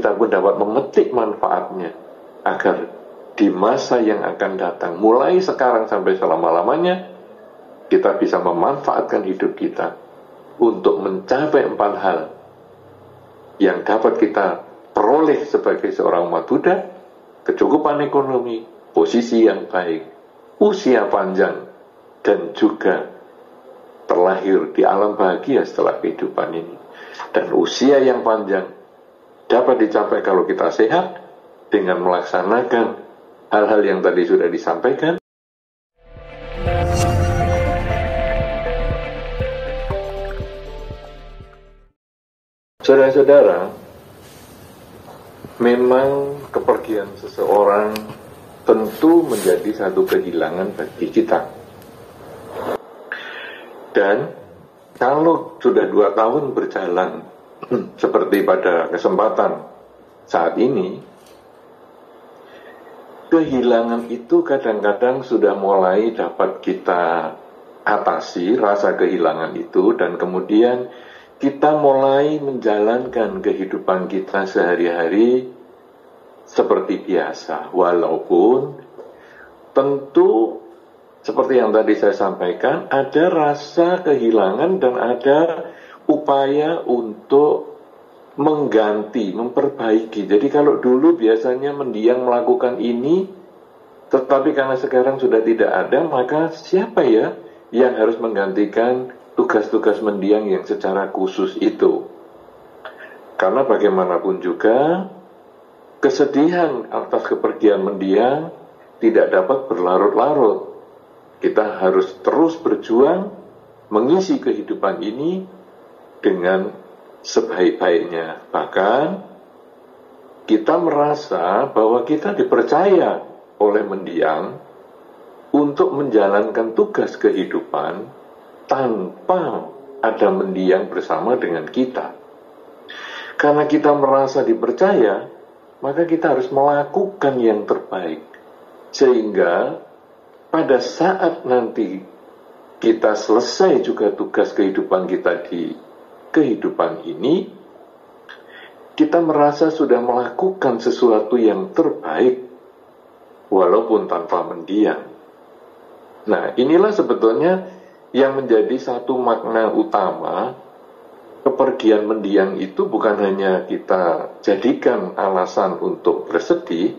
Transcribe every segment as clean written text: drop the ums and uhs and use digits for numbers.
kita pun dapat memetik manfaatnya, agar di masa yang akan datang, mulai sekarang sampai selama-lamanya, kita bisa memanfaatkan hidup kita untuk mencapai 4 hal yang dapat kita peroleh sebagai seorang umat Buddha: kecukupan ekonomi, posisi yang baik, usia panjang, dan juga terlahir di alam bahagia setelah kehidupan ini. Dan usia yang panjang dapat dicapai kalau kita sehat dengan melaksanakan hal-hal yang tadi sudah disampaikan. Saudara-saudara, memang kepergian seseorang tentu menjadi satu kehilangan bagi kita. Dan kalau sudah 2 tahun berjalan seperti pada kesempatan saat ini, kehilangan itu kadang-kadang sudah mulai dapat kita atasi rasa kehilangan itu, dan kemudian kita mulai menjalankan kehidupan kita sehari-hari seperti biasa, walaupun tentu seperti yang tadi saya sampaikan, ada rasa kehilangan dan ada upaya untuk mengganti, memperbaiki. Jadi kalau dulu biasanya mendiang melakukan ini, tetapi karena sekarang sudah tidak ada, maka siapa ya yang harus menggantikan tugas-tugas mendiang yang secara khusus itu? Karena bagaimanapun juga, kesedihan atas kepergian mendiang tidak dapat berlarut-larut. Kita harus terus berjuang mengisi kehidupan ini dengan sebaik-baiknya. Bahkan kita merasa bahwa kita dipercaya oleh mendiang untuk menjalankan tugas kehidupan tanpa ada mendiang bersama dengan kita. Karena kita merasa dipercaya, maka kita harus melakukan yang terbaik, sehingga pada saat nanti kita selesai juga tugas kehidupan kita di kehidupan ini, kita merasa sudah melakukan sesuatu yang terbaik walaupun tanpa mendiang. Nah, inilah sebetulnya yang menjadi satu makna utama kepergian mendiang itu. Bukan hanya kita jadikan alasan untuk bersedih,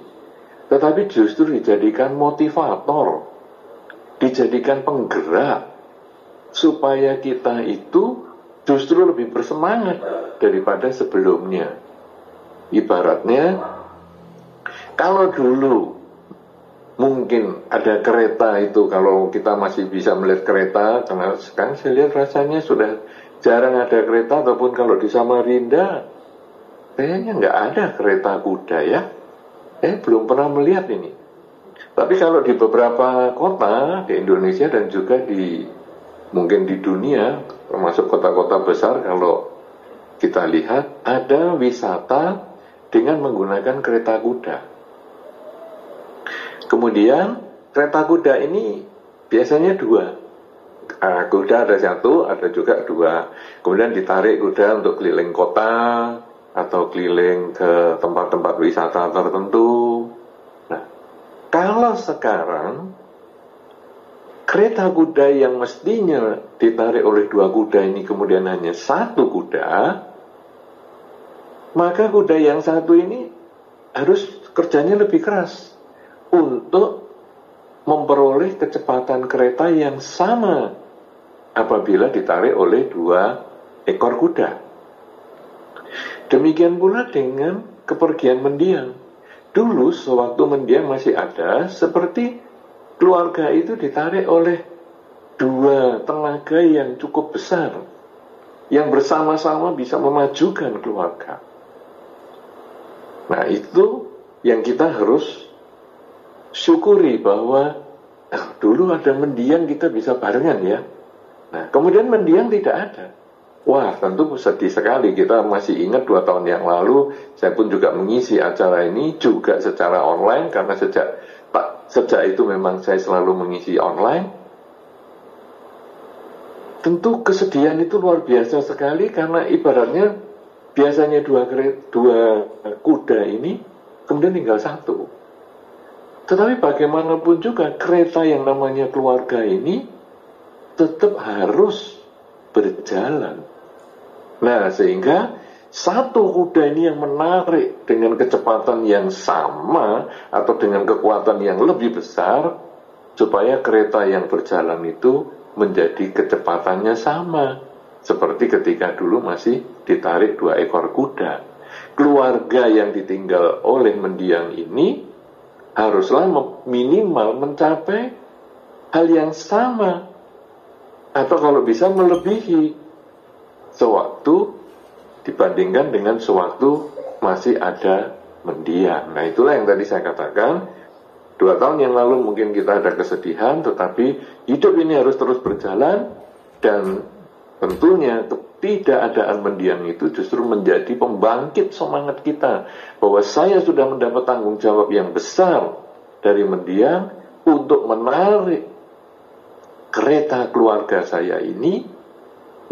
tetapi justru dijadikan motivator, dijadikan penggerak, supaya kita itu justru lebih bersemangat daripada sebelumnya. Ibaratnya, kalau dulu mungkin ada kereta itu, kalau kita masih bisa melihat kereta, karena sekarang saya lihat rasanya sudah jarang ada kereta, ataupun kalau di Samarinda kayaknya nggak ada kereta kuda ya. Belum pernah melihat ini. Tapi kalau di beberapa kota di Indonesia dan juga mungkin di dunia, termasuk kota-kota besar, kalau kita lihat ada wisata dengan menggunakan kereta kuda. Kemudian kereta kuda ini biasanya 2. Kuda ada 1, ada juga 2. Kemudian ditarik kuda untuk keliling kota atau keliling ke tempat-tempat wisata tertentu. Nah, kalau sekarang kereta kuda yang mestinya ditarik oleh 2 kuda ini kemudian hanya 1 kuda, maka kuda yang 1 ini harus kerjanya lebih keras untuk memperoleh kecepatan kereta yang sama apabila ditarik oleh 2 ekor kuda. Demikian pula dengan kepergian mendiang. Dulu sewaktu mendiang masih ada, seperti keluarga itu ditarik oleh 2 tenaga yang cukup besar, yang bersama-sama bisa memajukan keluarga. Nah, itu yang kita harus syukuri, bahwa dulu ada mendiang kita bisa barengan ya. Nah, kemudian mendiang tidak ada. Wah, tentu sedih sekali. Kita masih ingat 2 tahun yang lalu, saya pun juga mengisi acara ini juga secara online, karena sejak itu memang saya selalu mengisi online. Tentu kesedihan itu luar biasa sekali, karena ibaratnya biasanya 2 kuda kuda ini kemudian tinggal satu. Tetapi bagaimanapun juga kereta yang namanya keluarga ini tetap harus berjalan. Nah, sehingga satu kuda ini yang menarik dengan kecepatan yang sama atau dengan kekuatan yang lebih besar, supaya kereta yang berjalan itu menjadi kecepatannya sama. Seperti ketika dulu masih ditarik 2 ekor kuda. Keluarga yang ditinggal oleh mendiang ini haruslah minimal mencapai hal yang sama, atau kalau bisa melebihi sewaktu dibandingkan dengan sewaktu masih ada mendiang. Nah, itulah yang tadi saya katakan, 2 tahun yang lalu mungkin kita ada kesedihan, tetapi hidup ini harus terus berjalan, dan tentunya ketidakadaan mendiang itu justru menjadi pembangkit semangat kita, bahwa saya sudah mendapat tanggung jawab yang besar dari mendiang untuk menarik kereta keluarga saya ini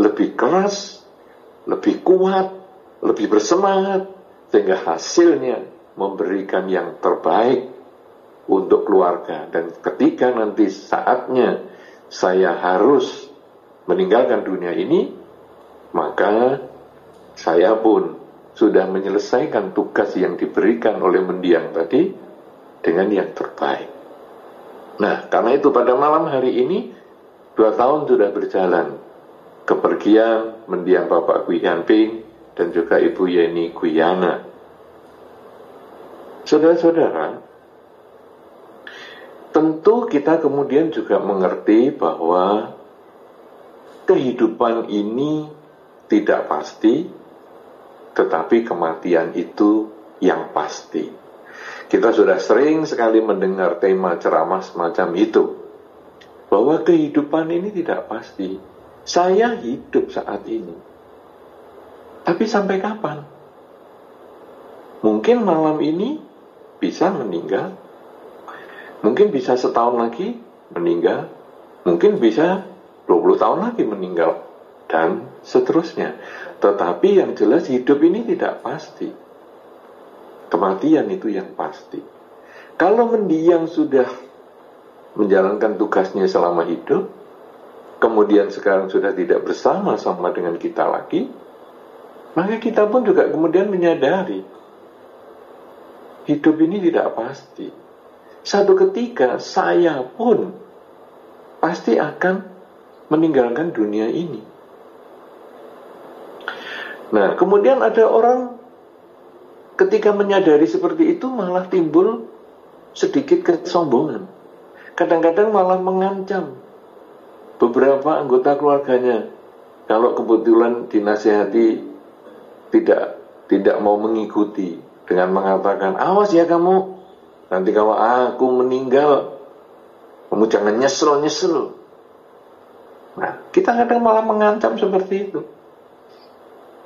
lebih keras, lebih kuat, lebih bersemangat, sehingga hasilnya memberikan yang terbaik untuk keluarga. Dan ketika nanti saatnya saya harus meninggalkan dunia ini, maka saya pun sudah menyelesaikan tugas yang diberikan oleh mendiang tadi dengan yang terbaik. Nah, karena itu pada malam hari ini 2 tahun sudah berjalan kepergian mendiang Bapak Gui Yanping dan juga Ibu Yeni Guyana. Saudara-saudara, tentu kita kemudian juga mengerti bahwa kehidupan ini tidak pasti, tetapi kematian itu yang pasti. Kita sudah sering sekali mendengar tema ceramah semacam itu, bahwa kehidupan ini tidak pasti. Saya hidup saat ini, tapi sampai kapan? Mungkin malam ini bisa meninggal, mungkin bisa setahun lagi meninggal, mungkin bisa 20 tahun lagi meninggal, dan seterusnya. Tetapi yang jelas hidup ini tidak pasti. Kematian itu yang pasti. Kalau mendiang sudah menjalankan tugasnya selama hidup, kemudian sekarang sudah tidak bersama-sama dengan kita lagi, maka kita pun juga kemudian menyadari hidup ini tidak pasti. Satu ketika saya pun pasti akan meninggalkan dunia ini. Nah, kemudian ada orang ketika menyadari seperti itu malah timbul sedikit kesombongan. Kadang-kadang malah mengancam beberapa anggota keluarganya. Kalau kebetulan dinasihati tidak mau mengikuti, dengan mengatakan, awas ya kamu, nanti kalau aku meninggal, kamu jangan nyesel. Nah, kita kadang malah mengancam seperti itu.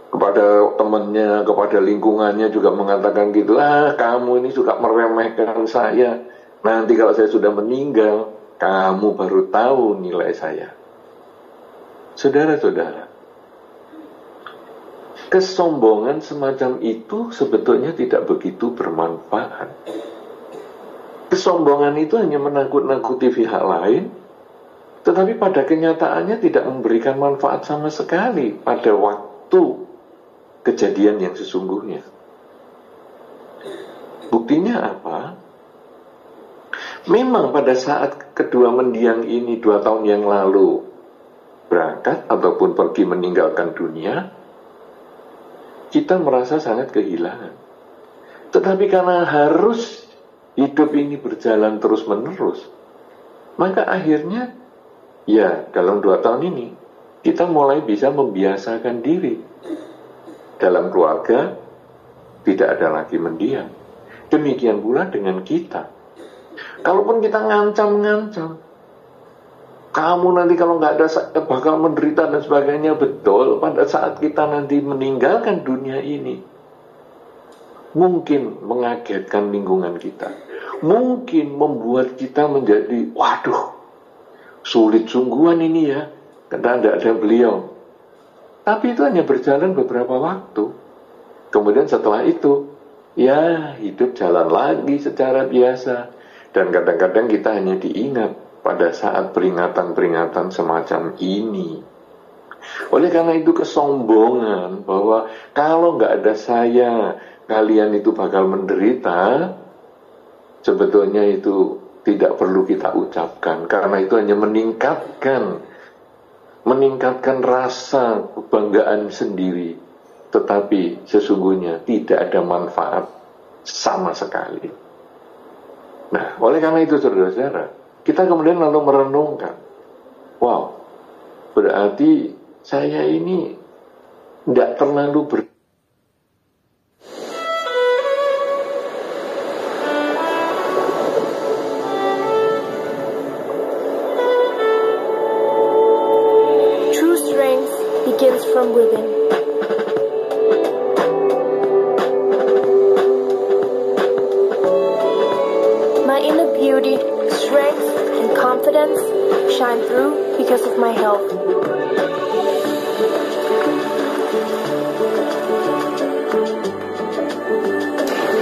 Kepada temannya, kepada lingkungannya juga mengatakan gitu, kamu ini suka meremehkan saya. Nanti kalau saya sudah meninggal, kamu baru tahu nilai saya. Saudara-saudara, kesombongan semacam itu sebetulnya tidak begitu bermanfaat. Kesombongan itu hanya menakut-nakuti pihak lain, tetapi pada kenyataannya tidak memberikan manfaat sama sekali pada waktu kejadian yang sesungguhnya. Buktinya apa? Memang pada saat kedua mendiang ini 2 tahun yang lalu berangkat ataupun pergi meninggalkan dunia, kita merasa sangat kehilangan. Tetapi karena harus hidup ini berjalan terus-menerus, maka akhirnya ya dalam 2 tahun ini kita mulai bisa membiasakan diri. Dalam keluarga tidak ada lagi mendiang. Demikian pula dengan kita. Kalaupun kita ngancam, kamu nanti kalau nggak ada bakal menderita dan sebagainya, betul. Pada saat kita nanti meninggalkan dunia ini, mungkin mengagetkan lingkungan kita, mungkin membuat kita menjadi, waduh, sulit sungguhan ini ya, karena tidak ada beliau. Tapi itu hanya berjalan beberapa waktu. Kemudian setelah itu ya hidup jalan lagi secara biasa. Dan kadang-kadang kita hanya diingat pada saat peringatan-peringatan semacam ini. Oleh karena itu kesombongan bahwa kalau nggak ada saya, kalian itu bakal menderita, sebetulnya itu tidak perlu kita ucapkan. Karena itu hanya meningkatkan rasa kebanggaan sendiri. Tetapi sesungguhnya tidak ada manfaat sama sekali. Nah, oleh karena itu saudara-saudara, kita kemudian lalu merenungkan, wow, berarti saya ini tidak terlalu True strength begins from within. My inner beauty, strength, and confidence shine through because of my health.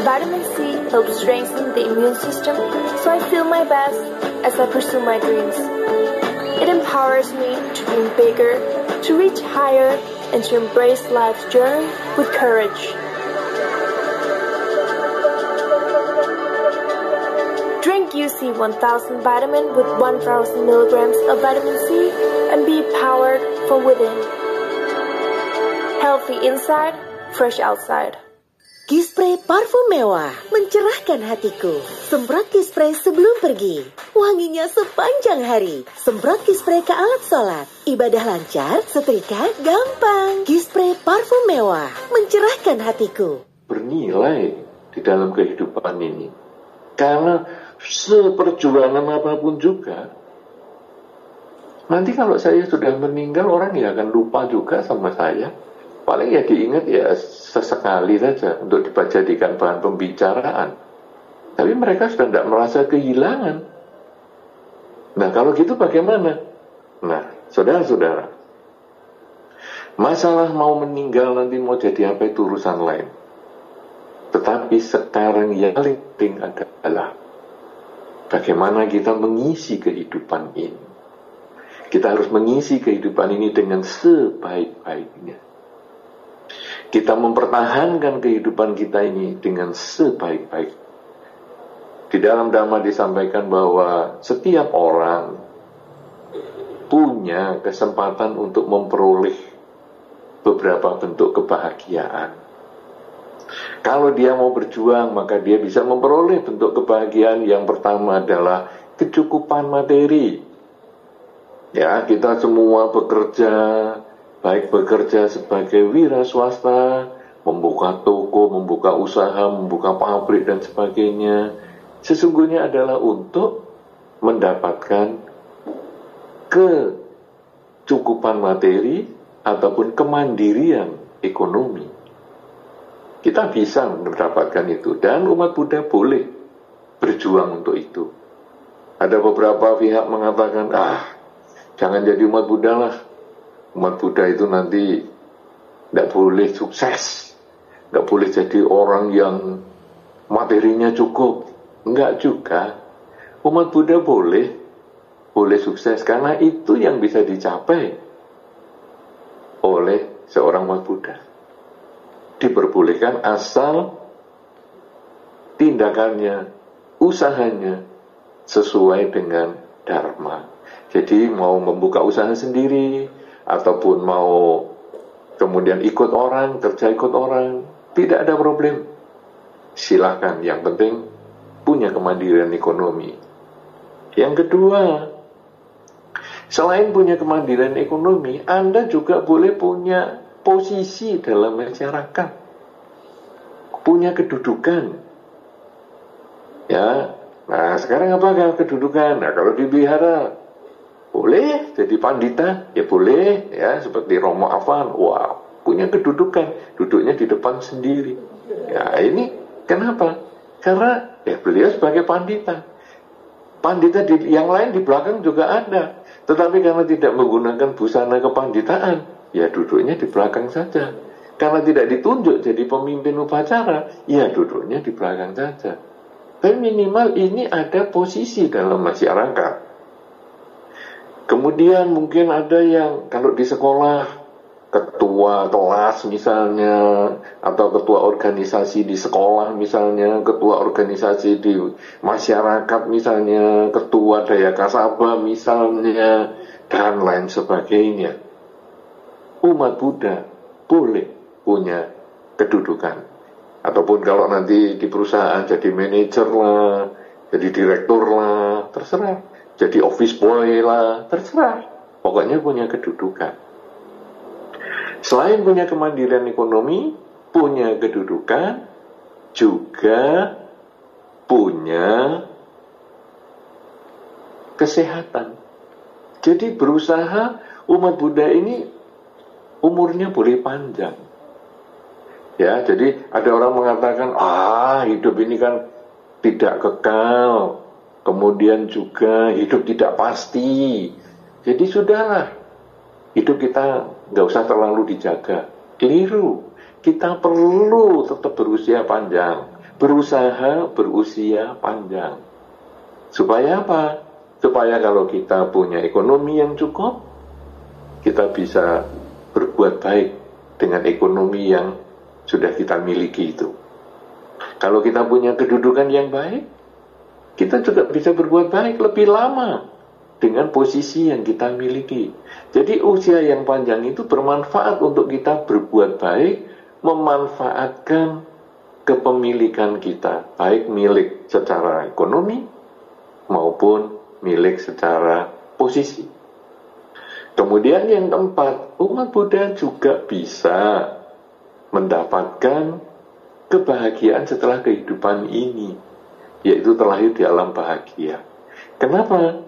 Vitamin C helps strengthen the immune system, so I feel my best as I pursue my dreams. It empowers me to dream bigger, to reach higher, and to embrace life's journey with courage. Drink UC 1000 vitamin with 1000 milligrams of vitamin C and be powered from within. Healthy inside, fresh outside. Kispray parfum mewah, mencerahkan hatiku. Semprot Kispray sebelum pergi, wanginya sepanjang hari. Semprot Kispray ke alat sholat, ibadah lancar, setrika gampang. Kispray parfum mewah, mencerahkan hatiku. Bernilai di dalam kehidupan ini. Karena seperjuangan apapun juga, nanti kalau saya sudah meninggal, orang ya akan lupa juga sama saya. Paling ya diingat ya sesekali saja untuk dijadikan bahan pembicaraan. Tapi mereka sudah tidak merasa kehilangan. Nah, kalau gitu bagaimana? Nah, saudara-saudara, masalah mau meninggal nanti mau jadi apa itu urusan lain. Tetapi sekarang yang paling penting adalah bagaimana kita mengisi kehidupan ini. Kita harus mengisi kehidupan ini dengan sebaik-baiknya. Kita mempertahankan kehidupan kita ini dengan sebaik-baik. Di dalam Dhamma disampaikan bahwa setiap orang punya kesempatan untuk memperoleh beberapa bentuk kebahagiaan. Kalau dia mau berjuang, maka dia bisa memperoleh bentuk kebahagiaan. Yang pertama adalah kecukupan materi. Ya, kita semua bekerja, baik bekerja sebagai wira swasta, membuka toko, membuka usaha, membuka pabrik dan sebagainya, sesungguhnya adalah untuk mendapatkan kecukupan materi ataupun kemandirian ekonomi. Kita bisa mendapatkan itu, dan umat Buddha boleh berjuang untuk itu. Ada beberapa pihak mengatakan, jangan jadi umat Buddha lah. Umat Buddha itu nanti tidak boleh sukses, tidak boleh jadi orang yang materinya cukup. Enggak juga. Umat Buddha boleh sukses, karena itu yang bisa dicapai oleh seorang umat Buddha. Diperbolehkan asal tindakannya, usahanya sesuai dengan dharma. Jadi mau membuka usaha sendiri ataupun mau kemudian ikut orang, kerja ikut orang, tidak ada problem. Silakan, yang penting punya kemandirian ekonomi. Yang kedua, selain punya kemandirian ekonomi, Anda juga boleh punya posisi dalam masyarakat, punya kedudukan. Ya, nah sekarang apakah kedudukan? Nah, kalau di wihara boleh jadi pandita, ya boleh, ya seperti Romo Afan, wah punya kedudukan, duduknya di depan sendiri. Ya ini kenapa? Karena ya beliau sebagai pandita. Pandita yang lain di belakang juga ada, tetapi karena tidak menggunakan busana kepanditaan, ya duduknya di belakang saja. Karena tidak ditunjuk jadi pemimpin upacara, ya duduknya di belakang saja. Tapi minimal ini ada posisi dalam masyarakat. Kemudian mungkin ada yang kalau di sekolah, ketua kelas misalnya, atau ketua organisasi di sekolah misalnya, ketua organisasi di masyarakat misalnya, ketua Daya Kasaba misalnya, dan lain sebagainya. Umat Buddha boleh punya kedudukan. Ataupun kalau nanti di perusahaan jadi manajer lah, jadi direktur lah, terserah. Jadi office boy lah, terserah. Pokoknya punya kedudukan. Selain punya kemandirian ekonomi, punya kedudukan, juga punya kesehatan. Jadi berusaha umat Buddha ini umurnya boleh panjang. Ya, jadi ada orang mengatakan, hidup ini kan tidak kekal. Kemudian juga hidup tidak pasti. Jadi sudahlah, hidup kita nggak usah terlalu dijaga. Keliru. Kita perlu tetap berusia panjang. Berusaha berusia panjang. Supaya apa? Supaya kalau kita punya ekonomi yang cukup, kita bisa berbuat baik dengan ekonomi yang sudah kita miliki itu. Kalau kita punya kedudukan yang baik, kita juga bisa berbuat baik lebih lama dengan posisi yang kita miliki. Jadi usia yang panjang itu bermanfaat untuk kita berbuat baik, memanfaatkan kepemilikan kita, baik milik secara ekonomi maupun milik secara posisi. Kemudian yang keempat, umat Buddha juga bisa mendapatkan kebahagiaan setelah kehidupan ini, yaitu terlahir di alam bahagia. Kenapa?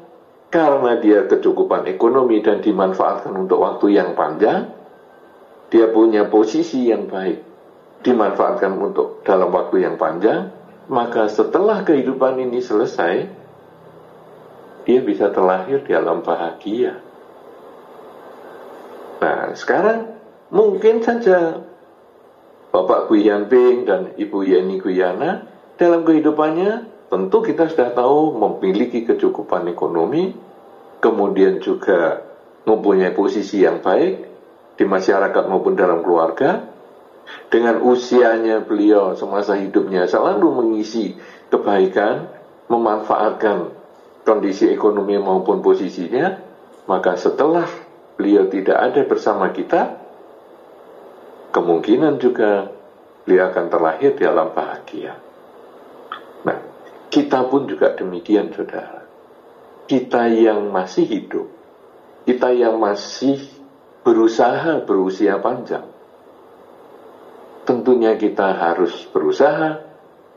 Karena dia kecukupan ekonomi dan dimanfaatkan untuk waktu yang panjang, dia punya posisi yang baik, dimanfaatkan untuk dalam waktu yang panjang, maka setelah kehidupan ini selesai, dia bisa terlahir di alam bahagia. Nah, sekarang mungkin saja Bapak Guiyan Ping dan Ibu Yeni Guyana dalam kehidupannya tentu kita sudah tahu memiliki kecukupan ekonomi, kemudian juga mempunyai posisi yang baik di masyarakat maupun dalam keluarga. Dengan usianya beliau semasa hidupnya selalu mengisi kebaikan, memanfaatkan kondisi ekonomi maupun posisinya, maka setelah beliau tidak ada bersama kita, kemungkinan juga beliau akan terlahir di alam bahagia. Nah, kita pun juga demikian, saudara. Kita yang masih hidup, kita yang masih berusaha berusia panjang, tentunya kita harus berusaha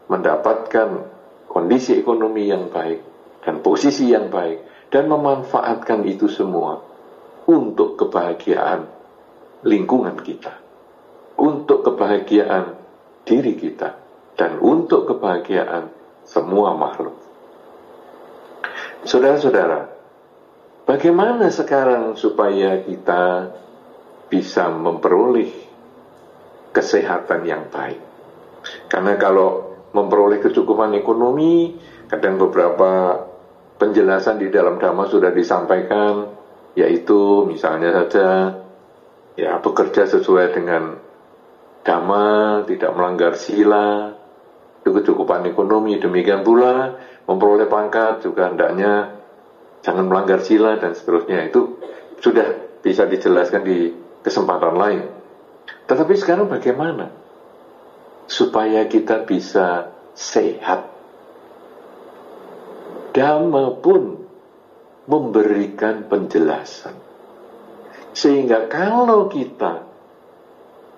mendapatkan kondisi ekonomi yang baik dan posisi yang baik, dan memanfaatkan itu semua untuk kebahagiaan lingkungan kita, untuk kebahagiaan diri kita, dan untuk kebahagiaan semua makhluk. Saudara-saudara, bagaimana sekarang supaya kita bisa memperoleh kesehatan yang baik? Karena kalau memperoleh kecukupan ekonomi, kadang beberapa penjelasan di dalam Dhamma sudah disampaikan, yaitu misalnya saja ya bekerja sesuai dengan Dhamma, tidak melanggar sila, itu kecukupan ekonomi. Demikian pula memperoleh pangkat juga hendaknya jangan melanggar sila dan seterusnya. Itu sudah bisa dijelaskan di kesempatan lain. Tetapi sekarang bagaimana supaya kita bisa sehat? Dhamma pun memberikan penjelasan, sehingga kalau kita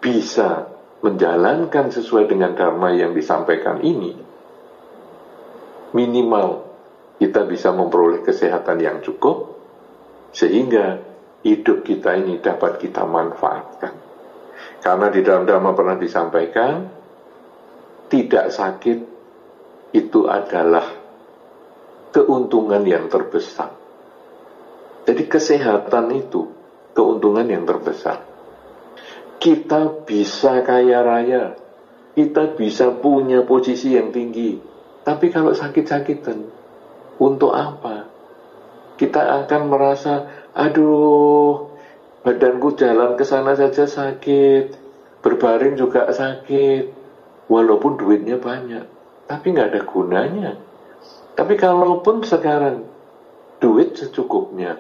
bisa menjalankan sesuai dengan Dhamma yang disampaikan ini, minimal kita bisa memperoleh kesehatan yang cukup, sehingga hidup kita ini dapat kita manfaatkan. Karena di dalam Dhamma pernah disampaikan, tidak sakit itu adalah keuntungan yang terbesar. Jadi kesehatan itu keuntungan yang terbesar. kita bisa kaya raya, kita bisa punya posisi yang tinggi. Tapi kalau sakit-sakitan, untuk apa? Kita akan merasa, aduh, badanku jalan ke sana saja sakit, berbaring juga sakit, walaupun duitnya banyak, tapi nggak ada gunanya. Tapi kalaupun sekarang duit secukupnya,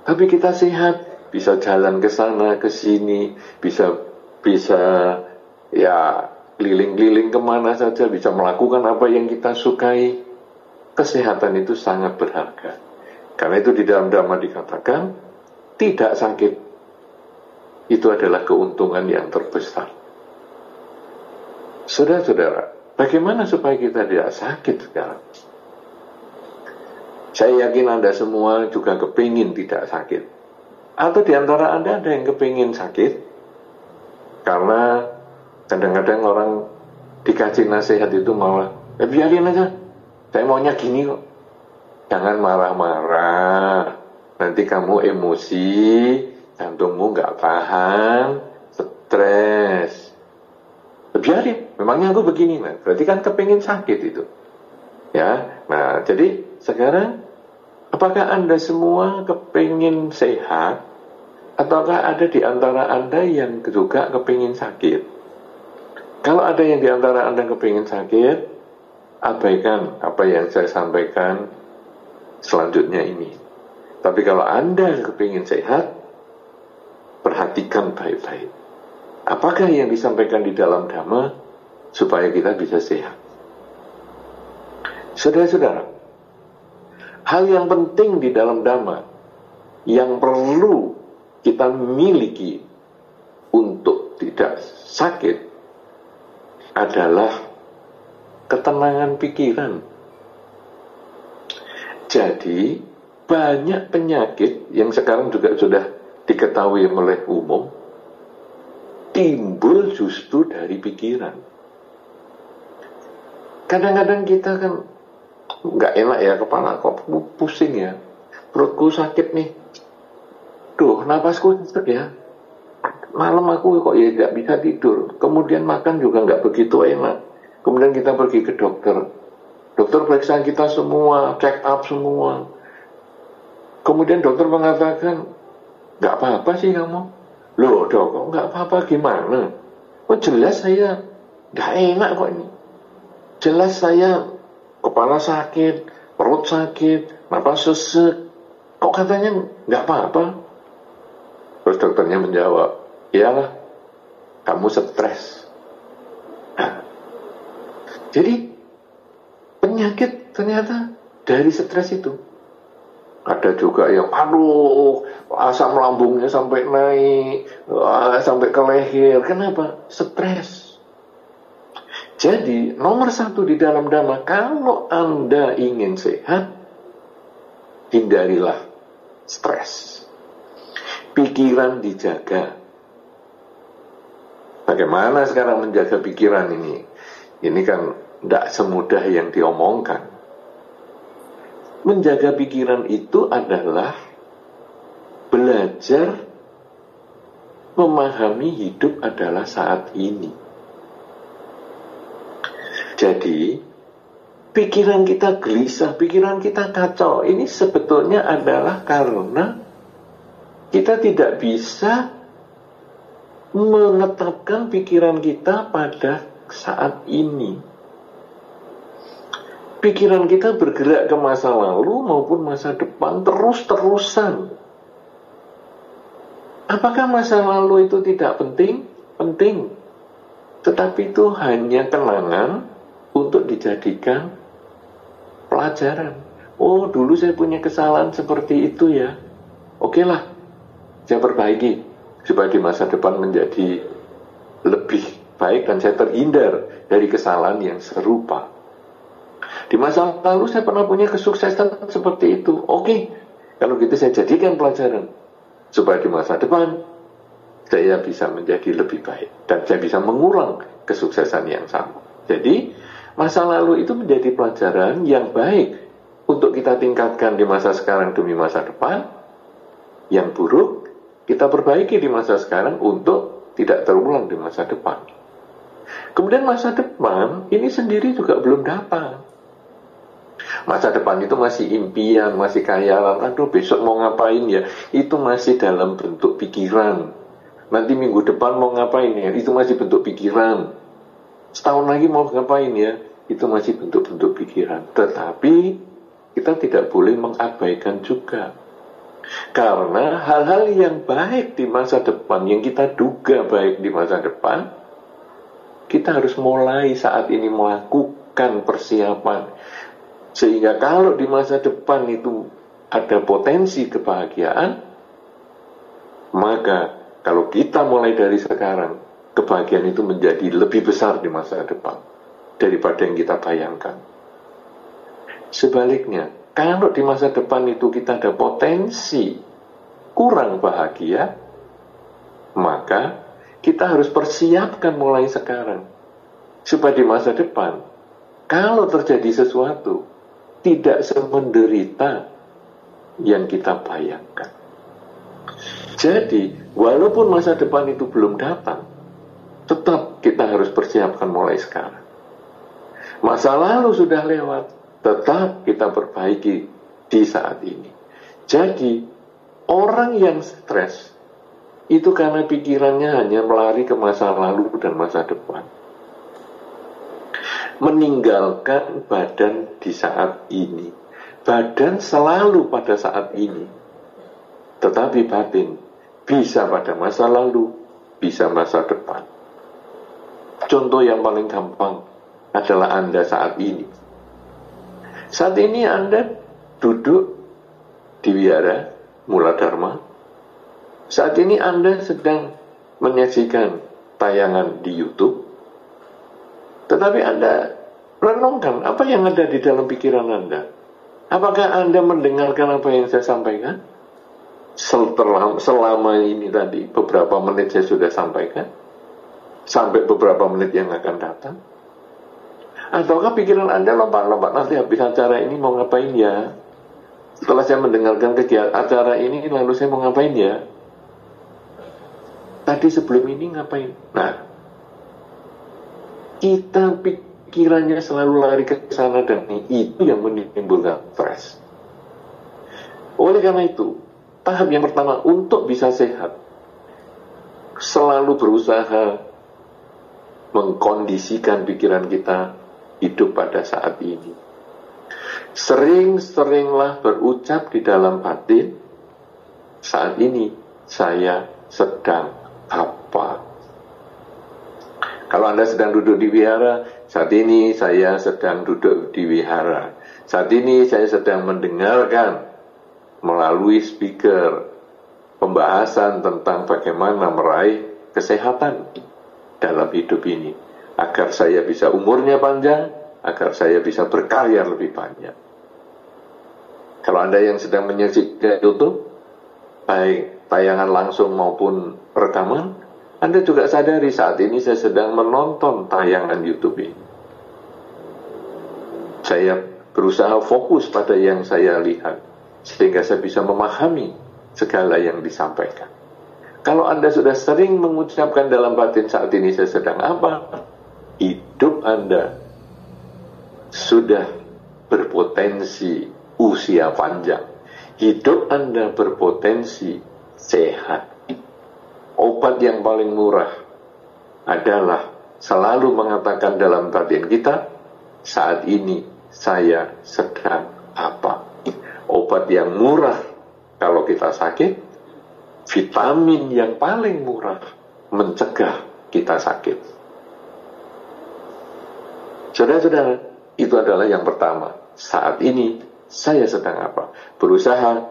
tapi kita sehat, bisa jalan ke sana ke sini, bisa ya keliling-keliling kemana saja, bisa melakukan apa yang kita sukai. Kesehatan itu sangat berharga. Karena itu di dalam Dhamma dikatakan, tidak sakit itu adalah keuntungan yang terbesar. Saudara-saudara, bagaimana supaya kita tidak sakit sekarang? Saya yakin Anda semua juga kepingin tidak sakit. Atau di antara Anda ada yang kepingin sakit? Karena kadang-kadang orang dikasih nasihat itu malah, biarin aja, saya maunya gini kok. Jangan marah-marah, nanti kamu emosi, jantungmu nggak tahan, stres. Biarin, memangnya aku begini, nah, berarti kan kepingin sakit itu. Ya, nah jadi sekarang apakah Anda semua kepingin sehat, ataukah ada di antara Anda yang juga kepingin sakit? Kalau ada yang di antara Anda kepingin sakit, abaikan apa yang saya sampaikan selanjutnya ini. Tapi kalau Anda kepingin sehat, perhatikan baik-baik. Apakah yang disampaikan di dalam Dhamma supaya kita bisa sehat? Saudara-saudara, hal yang penting di dalam Dhamma yang perlu kita miliki untuk tidak sakit adalah ketenangan pikiran. Jadi banyak penyakit yang sekarang juga sudah diketahui oleh umum timbul justru dari pikiran. Kadang-kadang kita kan nggak enak ya, kepala kok pusing ya, perutku sakit nih, duh napasku cepet ya, malam aku kok ya nggak bisa tidur, kemudian makan juga nggak begitu enak, kemudian kita pergi ke dokter, dokter periksa kita semua, check up semua, kemudian dokter mengatakan nggak apa-apa sih kamu. Loh dok, kok nggak apa-apa gimana? Kok jelas saya nggak enak kok ini, jelas saya kepala sakit, perut sakit, napas sesek, kok katanya nggak apa-apa? Terus dokternya menjawab, iyalah, kamu stres. Nah, jadi penyakit ternyata dari stres itu. Ada juga yang, aduh, asam lambungnya sampai naik, sampai ke leher. Kenapa? Stres. Jadi nomor satu di dalam Dhamma, kalau Anda ingin sehat, hindarilah stres. Pikiran dijaga. Bagaimana sekarang menjaga pikiran ini? Ini kan tidak semudah yang diomongkan. Menjaga pikiran itu adalah belajar memahami hidup adalah saat ini. Jadi, pikiran kita gelisah, pikiran kita kacau. Ini sebetulnya adalah karena kita tidak bisa menetapkan pikiran kita pada saat ini. Pikiran kita bergerak ke masa lalu maupun masa depan terus-terusan. Apakah masa lalu itu tidak penting? Penting. Tetapi itu hanya kenangan untuk dijadikan pelajaran. Oh, dulu saya punya kesalahan seperti itu ya. Oke lah, saya perbaiki supaya di masa depan menjadi lebih baik dan saya terhindar dari kesalahan yang serupa. Di masa lalu saya pernah punya kesuksesan seperti itu. Oke, kalau gitu saya jadikan pelajaran supaya di masa depan saya bisa menjadi lebih baik dan saya bisa mengulang kesuksesan yang sama. Jadi masa lalu itu menjadi pelajaran yang baik untuk kita tingkatkan di masa sekarang demi masa depan. Yang buruk kita perbaiki di masa sekarang untuk tidak terulang di masa depan. Kemudian masa depan ini sendiri juga belum datang. Masa depan itu masih impian, masih khayalan. Aduh, besok mau ngapain ya? Itu masih dalam bentuk pikiran. Nanti minggu depan mau ngapain ya? Itu masih bentuk pikiran. Setahun lagi mau ngapain ya? Itu masih bentuk-bentuk pikiran. Tetapi kita tidak boleh mengabaikan juga. Karena hal-hal yang baik di masa depan, yang kita duga baik di masa depan, kita harus mulai saat ini melakukan persiapan. Sehingga kalau di masa depan itu ada potensi kebahagiaan, maka kalau kita mulai dari sekarang, kebahagiaan itu menjadi lebih besar di masa depan daripada yang kita bayangkan. Sebaliknya, kalau di masa depan itu kita ada potensi kurang bahagia, maka kita harus persiapkan mulai sekarang. Supaya di masa depan, kalau terjadi sesuatu, tidak semenderita yang kita bayangkan. Jadi, walaupun masa depan itu belum datang, tetap kita harus persiapkan mulai sekarang. Masa lalu sudah lewat, tetap kita perbaiki di saat ini. Jadi, orang yang stres itu karena pikirannya hanya melari ke masa lalu dan masa depan, meninggalkan badan di saat ini. Badan selalu pada saat ini, tetapi batin bisa pada masa lalu, bisa masa depan. Contoh yang paling gampang adalah Anda saat ini. Saat ini Anda duduk di wihara Mula Dharma. Saat ini Anda sedang menyaksikan tayangan di YouTube. Tetapi Anda renungkan apa yang ada di dalam pikiran Anda. Apakah Anda mendengarkan apa yang saya sampaikan? Selama ini tadi, beberapa menit saya sudah sampaikan. Sampai beberapa menit yang akan datang. Ataukah pikiran Anda lompat-lompat, nanti habis acara ini mau ngapain ya? Setelah saya mendengarkan kegiatan acara ini, lalu saya mau ngapain ya? Tadi sebelum ini ngapain? Nah, kita pikirannya selalu lari ke sana dan itu yang menimbulkan stres. Oleh karena itu, tahap yang pertama untuk bisa sehat, selalu berusaha mengkondisikan pikiran kita hidup pada saat ini. Sering-seringlah berucap di dalam batin, saat ini saya sedang apa? Kalau Anda sedang duduk di wihara, saat ini saya sedang duduk di wihara. Saat ini saya sedang mendengarkan melalui speaker pembahasan tentang bagaimana meraih kesehatan dalam hidup ini, agar saya bisa umurnya panjang, agar saya bisa berkarya lebih banyak. Kalau Anda yang sedang menyaksikan YouTube, baik tayangan langsung maupun rekaman, Anda juga sadari saat ini saya sedang menonton tayangan YouTube ini. Saya berusaha fokus pada yang saya lihat, sehingga saya bisa memahami segala yang disampaikan. Kalau Anda sudah sering mengucapkan dalam batin saat ini saya sedang apa, hidup Anda sudah berpotensi usia panjang. Hidup Anda berpotensi sehat. Obat yang paling murah adalah selalu mengatakan dalam batin kita, saat ini saya sedang apa. Obat yang murah kalau kita sakit, vitamin yang paling murah mencegah kita sakit. Saudara-saudara, itu adalah yang pertama. Saat ini saya sedang apa? Berusaha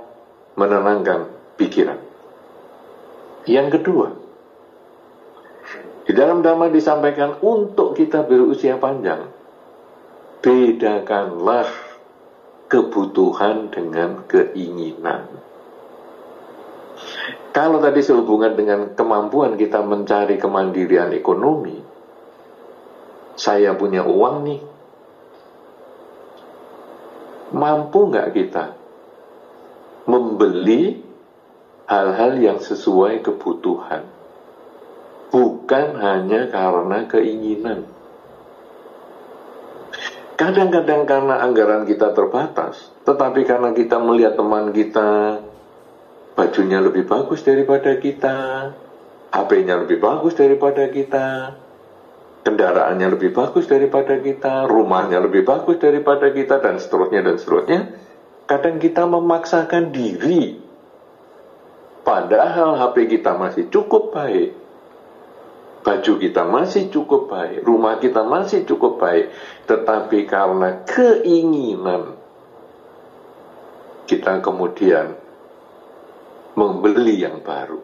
menenangkan pikiran. Yang kedua, di dalam Dhamma disampaikan untuk kita berusia panjang, bedakanlah kebutuhan dengan keinginan. Kalau tadi sehubungan dengan kemampuan kita mencari kemandirian ekonomi, saya punya uang nih, mampu nggak kita membeli hal-hal yang sesuai kebutuhan, bukan hanya karena keinginan. Kadang-kadang karena anggaran kita terbatas, tetapi karena kita melihat teman kita bajunya lebih bagus daripada kita, HP-nya lebih bagus daripada kita, kendaraannya lebih bagus daripada kita, rumahnya lebih bagus daripada kita, dan seterusnya dan seterusnya. Kadang kita memaksakan diri, padahal HP kita masih cukup baik, baju kita masih cukup baik, rumah kita masih cukup baik, tetapi karena keinginan kita kemudian membeli yang baru.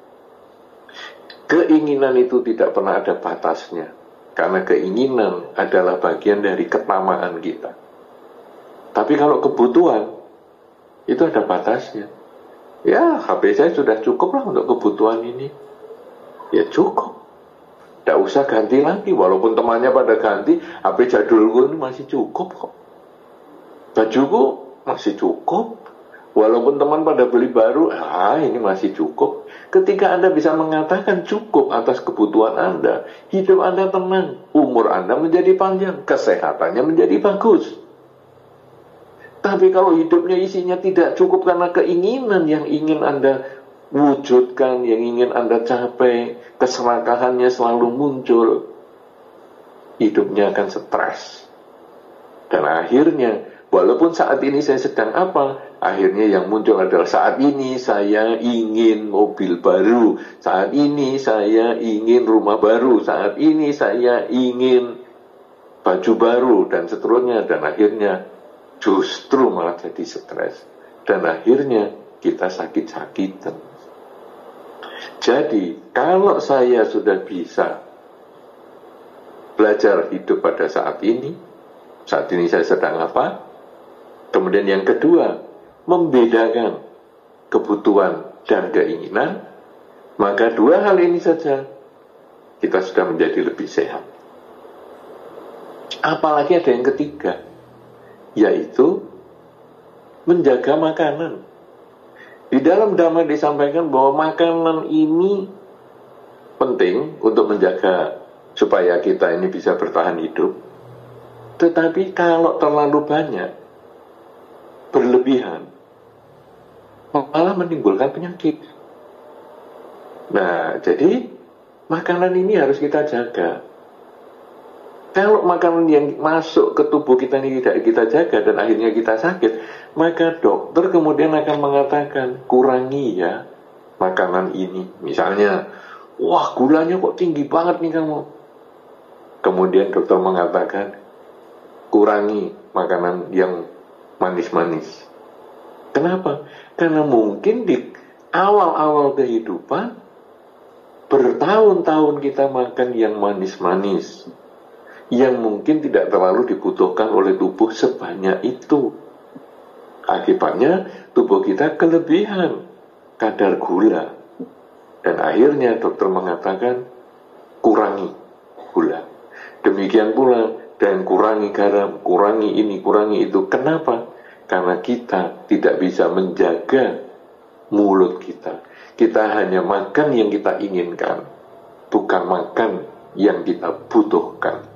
Keinginan itu tidak pernah ada batasnya, karena keinginan adalah bagian dari ketamaan kita. Tapi kalau kebutuhan, itu ada batasnya. Ya, HP saya sudah cukup lah untuk kebutuhan ini. Ya cukup. Tidak usah ganti lagi, walaupun temannya pada ganti, HP jadulku ini masih cukup kok. Bajuku masih cukup, walaupun teman pada beli baru, ini masih cukup. Ketika Anda bisa mengatakan cukup atas kebutuhan Anda, hidup Anda tenang, umur Anda menjadi panjang, kesehatannya menjadi bagus. Tapi kalau hidupnya isinya tidak cukup karena keinginan yang ingin Anda wujudkan, yang ingin Anda capai, keserakahannya selalu muncul, hidupnya akan stres. Dan akhirnya, walaupun saat ini saya sedang apa, akhirnya yang muncul adalah saat ini saya ingin mobil baru, saat ini saya ingin rumah baru, saat ini saya ingin baju baru, dan seterusnya. Dan akhirnya justru malah jadi stres. Dan akhirnya kita sakit-sakitan. Jadi, kalau saya sudah bisa belajar hidup pada saat ini saya sedang apa? Kemudian yang kedua, membedakan kebutuhan dan keinginan, maka dua hal ini saja kita sudah menjadi lebih sehat. Apalagi ada yang ketiga, yaitu menjaga makanan. Di dalam Dhamma disampaikan bahwa makanan ini penting untuk menjaga supaya kita ini bisa bertahan hidup. Tetapi kalau terlalu banyak, berlebihan, malah menimbulkan penyakit. Nah, jadi makanan ini harus kita jaga. Kalau makanan yang masuk ke tubuh kita ini tidak kita jaga dan akhirnya kita sakit, maka dokter kemudian akan mengatakan, kurangi ya makanan ini. Misalnya, wah gulanya kok tinggi banget nih kamu. Kemudian dokter mengatakan, kurangi makanan yang manis-manis. Kenapa? Karena mungkin di awal-awal kehidupan, bertahun-tahun kita makan yang manis-manis, yang mungkin tidak terlalu dibutuhkan oleh tubuh sebanyak itu. Akibatnya tubuh kita kelebihan kadar gula. Dan akhirnya dokter mengatakan kurangi gula. Demikian pula dan kurangi garam, kurangi ini, kurangi itu. Kenapa? Karena kita tidak bisa menjaga mulut kita. Kita hanya makan yang kita inginkan, bukan makan yang kita butuhkan.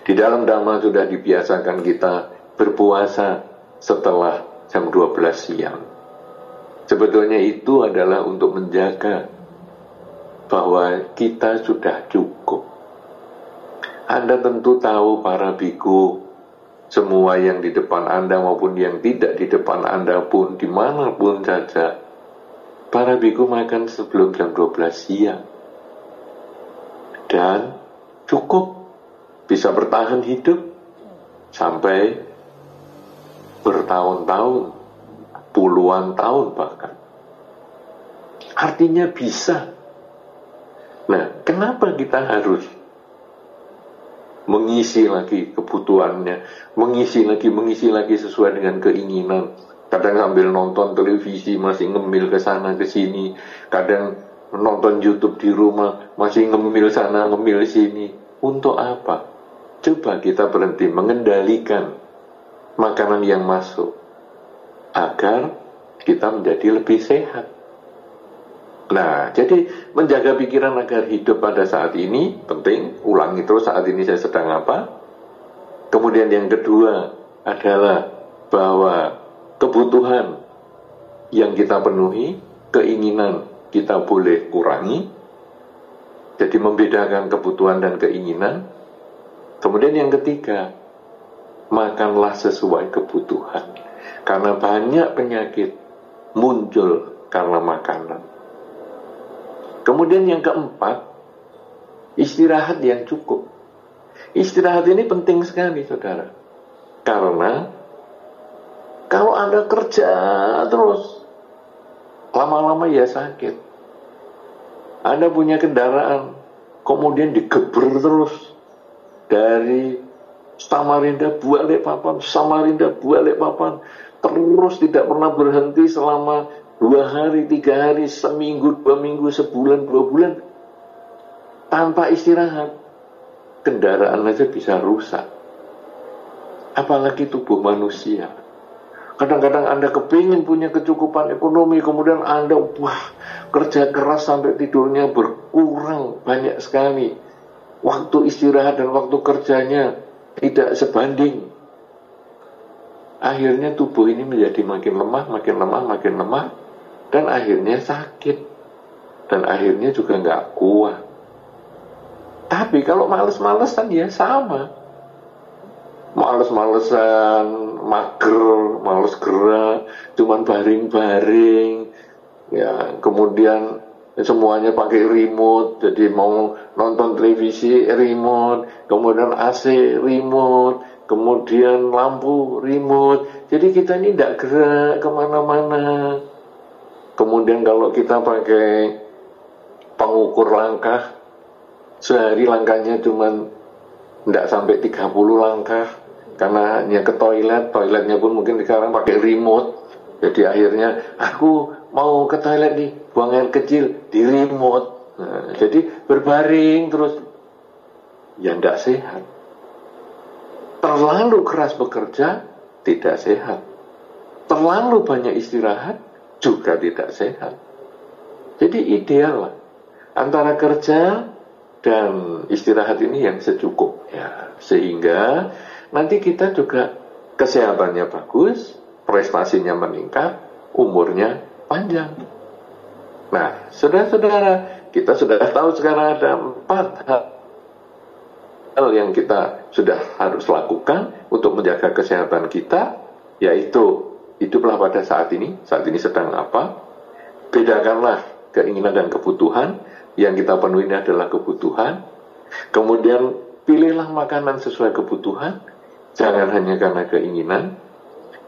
Di dalam Dhamma sudah dibiasakan kita berpuasa setelah jam 12 siang. Sebetulnya itu adalah untuk menjaga bahwa kita sudah cukup. Anda tentu tahu para biku, semua yang di depan Anda maupun yang tidak di depan Anda pun, dimanapun saja, para biku makan sebelum jam 12 siang. Dan cukup. Bisa bertahan hidup sampai bertahun-tahun, puluhan tahun bahkan. Artinya bisa. Nah, kenapa kita harus mengisi lagi kebutuhannya, mengisi lagi sesuai dengan keinginan? Kadang sambil nonton televisi masih ngemil ke sana ke sini, kadang nonton YouTube di rumah masih ngemil sana ngemil sini. Untuk apa? Coba kita berhenti mengendalikan makanan yang masuk agar kita menjadi lebih sehat. Nah, jadi menjaga pikiran agar hidup pada saat ini penting. Ulangi terus, saat ini saya sedang apa. Kemudian yang kedua adalah bahwa kebutuhan yang kita penuhi, keinginan kita boleh kurangi. Jadi membedakan kebutuhan dan keinginan. Kemudian yang ketiga, makanlah sesuai kebutuhan. Karena banyak penyakit muncul karena makanan. Kemudian yang keempat, istirahat yang cukup. Istirahat ini penting sekali, saudara. Karena kalau Anda kerja terus, lama-lama ya sakit. Anda punya kendaraan, kemudian digeber terus dari Samarinda Balikpapan, Samarinda Balikpapan, terus tidak pernah berhenti selama 2 hari, 3 hari, seminggu, 2 minggu, sebulan, 2 bulan, tanpa istirahat. Kendaraan aja bisa rusak. Apalagi tubuh manusia. Kadang-kadang Anda kepingin punya kecukupan ekonomi, kemudian Anda kerja keras sampai tidurnya berkurang banyak sekali. Waktu istirahat dan waktu kerjanya tidak sebanding. Akhirnya tubuh ini menjadi makin lemah, makin lemah, makin lemah, dan akhirnya sakit. Dan akhirnya juga nggak kuat. Tapi kalau males-malesan ya sama. Males-malesan, mager, males gerak, cuman baring-baring, ya, kemudian semuanya pakai remote, jadi mau nonton televisi remote, kemudian AC remote, kemudian lampu remote, jadi kita ini tidak gerak kemana-mana. Kemudian kalau kita pakai pengukur langkah, sehari langkahnya cuman tidak sampai 30 langkah, karena hanya ke toiletnya pun mungkin sekarang pakai remote. Jadi akhirnya aku mau ke toilet nih, buang air kecil di remote. Nah, jadi berbaring terus, ya tidak sehat. Terlalu keras bekerja tidak sehat. Terlalu banyak istirahat juga tidak sehat. Jadi ideal lah antara kerja dan istirahat ini yang secukupnya, sehingga nanti kita juga kesehatannya bagus, prestasinya meningkat, umurnya panjang. Nah, saudara-saudara, kita sudah tahu sekarang ada 4 hal yang kita sudah harus lakukan untuk menjaga kesehatan kita, yaitu hiduplah pada saat ini sedang apa, bedakanlah keinginan dan kebutuhan. Yang kita penuhi ini adalah kebutuhan. Kemudian pilihlah makanan sesuai kebutuhan, jangan hanya karena keinginan.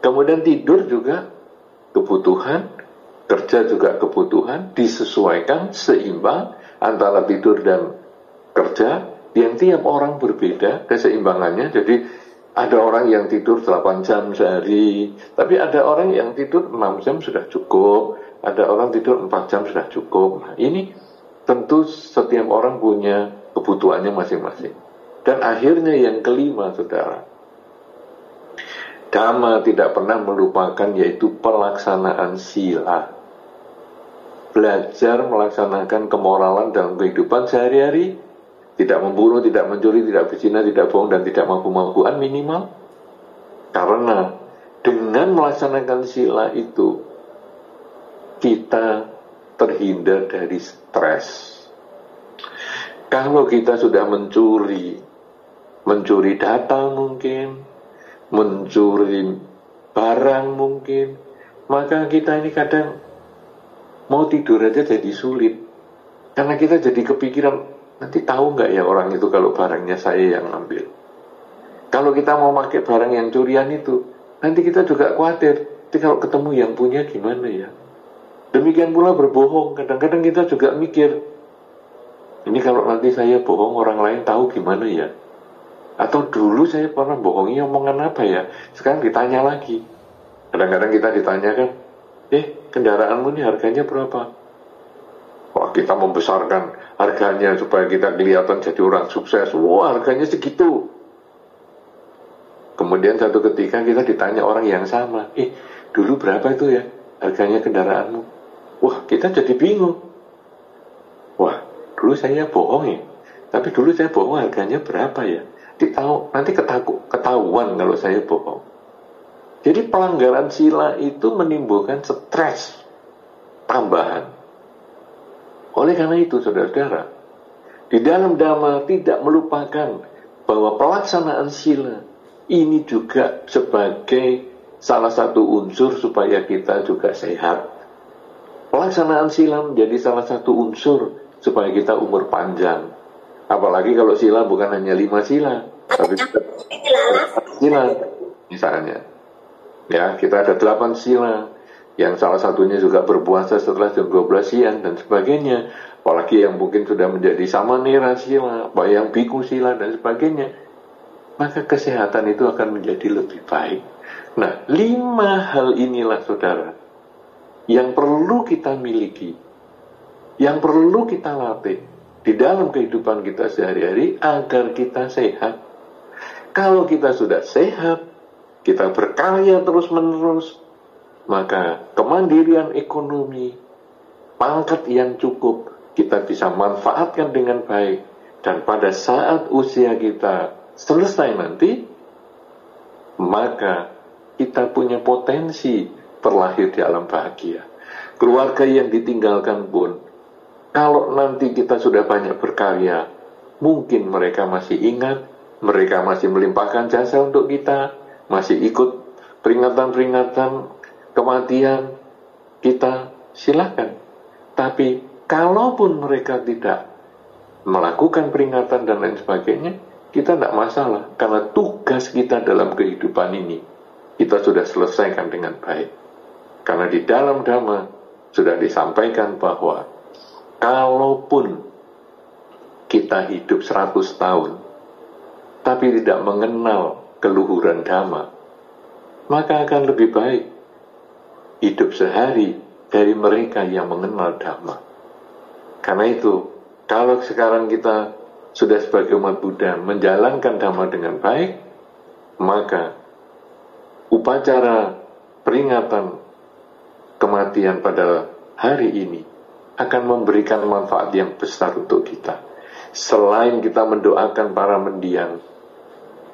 Kemudian tidur juga kebutuhan, kerja juga kebutuhan, disesuaikan seimbang antara tidur dan kerja. Yang tiap orang berbeda keseimbangannya. Jadi ada orang yang tidur 8 jam sehari, tapi ada orang yang tidur 6 jam sudah cukup, ada orang tidur 4 jam sudah cukup. Nah, ini tentu setiap orang punya kebutuhannya masing-masing. Dan akhirnya yang kelima, saudara, Dhamma tidak pernah melupakan, yaitu pelaksanaan sila. Belajar melaksanakan kemoralan dalam kehidupan sehari-hari. Tidak membunuh, tidak mencuri, tidak berzina, tidak bohong, dan tidak mabuk-mabukan minimal. Karena dengan melaksanakan sila itu, kita terhindar dari stres. Kalau kita sudah mencuri data mungkin, mencuri barang mungkin, maka kita ini kadang mau tidur aja jadi sulit. Karena kita jadi kepikiran, nanti tahu nggak ya orang itu kalau barangnya saya yang ambil. Kalau kita mau pakai barang yang curian itu, nanti kita juga khawatir, nanti kalau ketemu yang punya gimana ya. Demikian pula berbohong, kadang-kadang kita juga mikir, ini kalau nanti saya bohong orang lain tahu gimana ya. Atau dulu saya pernah bohongi omongan apa ya, sekarang ditanya lagi. Kadang-kadang kita ditanyakan, kendaraanmu ini harganya berapa? Wah, kita membesarkan harganya supaya kita kelihatan jadi orang sukses. Wah, harganya segitu. Kemudian satu ketika kita ditanya orang yang sama, dulu berapa itu ya harganya kendaraanmu? Wah, kita jadi bingung. dulu saya bohong ya, tapi dulu saya bohong harganya berapa ya, nanti ketahuan kalau saya bohong. Jadi pelanggaran sila itu menimbulkan stres tambahan. Oleh karena itu saudara-saudara, di dalam Dhamma tidak melupakan bahwa pelaksanaan sila ini juga sebagai salah satu unsur supaya kita juga sehat. Pelaksanaan sila menjadi salah satu unsur supaya kita umur panjang. Apalagi kalau sila bukan hanya 5 sila, tapi sila misalnya. Ya, kita ada 8 sila, yang salah satunya juga berpuasa setelah jam 12 siang dan sebagainya. Apalagi yang mungkin sudah menjadi samanera sila, yang biku sila dan sebagainya. Maka kesehatan itu akan menjadi lebih baik. Nah, 5 hal inilah saudara, yang perlu kita miliki, yang perlu kita latih di dalam kehidupan kita sehari-hari agar kita sehat. Kalau kita sudah sehat, kita berkarya terus-menerus, maka kemandirian ekonomi, pangkat yang cukup, kita bisa manfaatkan dengan baik. Dan pada saat usia kita selesai nanti, maka kita punya potensi terlahir di alam bahagia. Keluarga yang ditinggalkan pun, kalau nanti kita sudah banyak berkarya, mungkin mereka masih ingat, mereka masih melimpahkan jasa untuk kita, masih ikut peringatan-peringatan kematian kita, silakan. Tapi kalaupun mereka tidak melakukan peringatan dan lain sebagainya, kita tidak masalah, karena tugas kita dalam kehidupan ini kita sudah selesaikan dengan baik. Karena di dalam Dhamma sudah disampaikan bahwa kalaupun kita hidup 100 tahun tapi tidak mengenal keluhuran Dhamma, maka akan lebih baik hidup sehari dari mereka yang mengenal Dhamma. Karena itu, kalau sekarang kita sudah sebagai umat Buddha menjalankan Dhamma dengan baik, maka upacara peringatan kematian pada hari ini akan memberikan manfaat yang besar untuk kita. Selain kita mendoakan para mendiang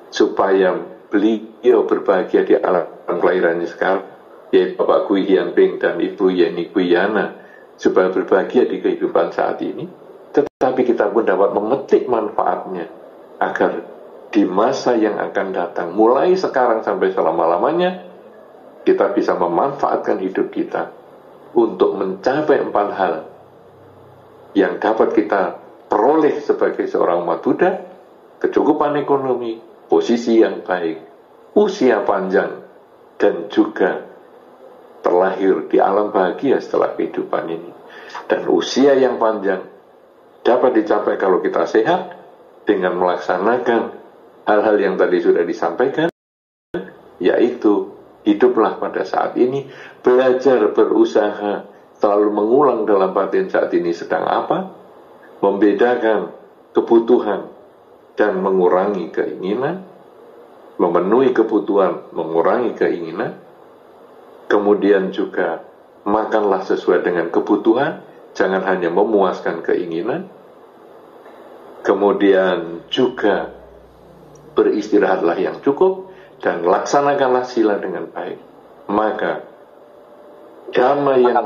supaya beliau berbahagia di alam kelahirannya sekarang, yaitu Bapak Kui Hian Ping dan Ibu Yeni Kuyana, supaya berbahagia di kehidupan saat ini, tetapi kita pun dapat memetik manfaatnya agar di masa yang akan datang, mulai sekarang sampai selama-lamanya, kita bisa memanfaatkan hidup kita untuk mencapai 4 hal yang dapat kita peroleh sebagai seorang umat Buddha: kecukupan ekonomi, posisi yang baik, usia panjang, dan juga terlahir di alam bahagia setelah kehidupan ini. Dan usia yang panjang dapat dicapai kalau kita sehat dengan melaksanakan hal-hal yang tadi sudah disampaikan, yaitu hiduplah pada saat ini, belajar berusaha, selalu mengulang dalam batin saat ini sedang apa, membedakan kebutuhan dan mengurangi keinginan, memenuhi kebutuhan, mengurangi keinginan, kemudian juga makanlah sesuai dengan kebutuhan, jangan hanya memuaskan keinginan, kemudian juga beristirahatlah yang cukup, dan laksanakanlah sila dengan baik. Maka Dhamma yang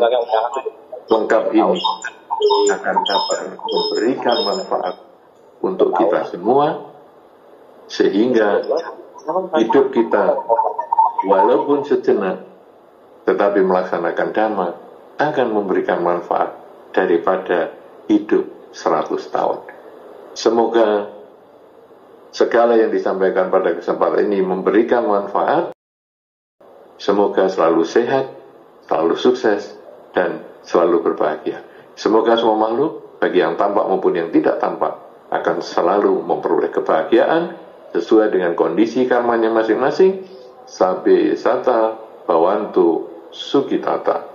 lengkap ini akan dapat memberikan manfaat untuk kita semua, sehingga hidup kita walaupun sejenak tetapi melaksanakan Dhamma akan memberikan manfaat daripada hidup 100 tahun. Semoga segala yang disampaikan pada kesempatan ini memberikan manfaat. Semoga selalu sehat, selalu sukses, dan selalu berbahagia. Semoga semua makhluk, baik yang tampak maupun yang tidak tampak, akan selalu memperoleh kebahagiaan sesuai dengan kondisi karmanya masing-masing. Sabbe sata bhavantu sukhitata.